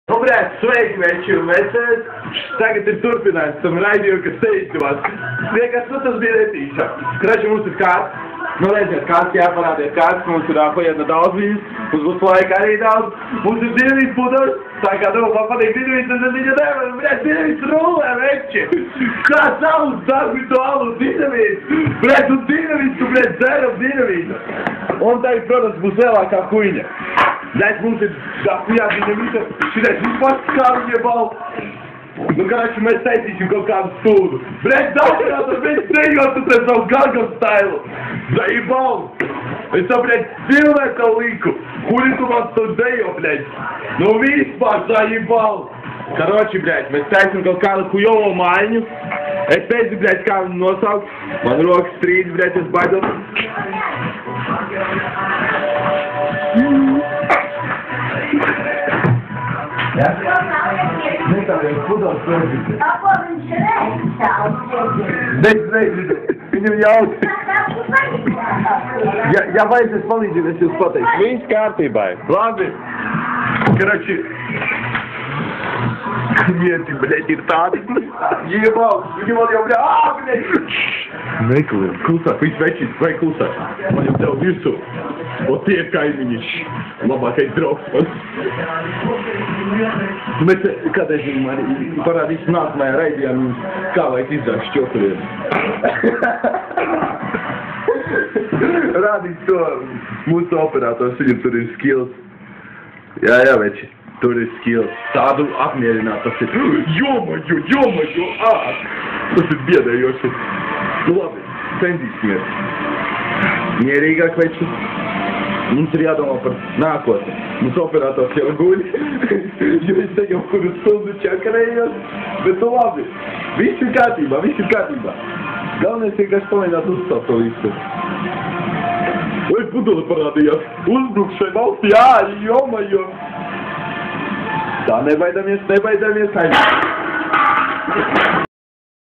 Nu, brēc, sveiki, veči un vecēs. Tagad ir turpinājums tam raidījumu, kas teicos. Vienkārši, nu, tas bija netīšā. Krači, mums ir kārts. Nu, redziet, kārts jāparādiet kārts. Mums ir pajiet daudz viņas. Mums būs laika arī daudz. Mums ir dinamīts pudeļs. Tā kā tev patīk dinamīts, tad viņa nevar. Brēc, dinamīts rulē, veči. Kā savus darbituālu dinamīts. Brēc, un dinamīts, tu brēc dzeram dinamītu. Un tagad, protams, būs lielākā huiņa. Блядь, mums ir dafujā dinamīta, šitais vispār kā viņa balda. Nu, kāči, mēs taisīsim kaut kādu stūdu. Блядь, dafujā, tas mēs treņotu te savu Gangnam Style. Zaibal. Es tev, блядь, filmēt tavu liku. Kuri tu man to dejo, блядь. Nu, vispār, zaibal. Karoči, блядь, mēs taisim kaut kādu hujovo maiņu. Es teicu, блядь, kā viņu nosaukt. Man rokas strīd, блядь, es baidos. Ja? Netāvies pudeles projekti. A ko viņš reizes? Reizes. Viņam jautā. Ja vajag, es palīdzību, es jūs pateikšu. Viss kārtībai. Labi. Karači. Klienti, блядь, ir tādi. Jebal. Viņi man jau, блядь. Neklien. Klusāk. Viss večīs. Vai klusāk. Man jau tev virsū. O tie kaimiņi. Labākais draugs man. Mēs kādreiz man parādīsim nākamajā raidījumā, kā vajag izdāt šķoturiem. Rādīt to mūsu operators, viņam tur ir skills. Jā, veči, tur ir skills. Tādu apmierināt, tas ir jomaļo, tas ir biedējoši. Nu labi, centīsimies. Mierīgāk, veči. Mums ir jādomā par nākotni. Mums operators jau guļ, jo es te jau kuru stundu čakarējos, bet nu labi. Viss ir kārtībā, viss ir kārtībā. Galvenais vienkārši pamēģināt uzstāt to visu. Vai pudele parādījās? Uzbrukšai valstī, jomaļo. Tā nebaidamies, aiz.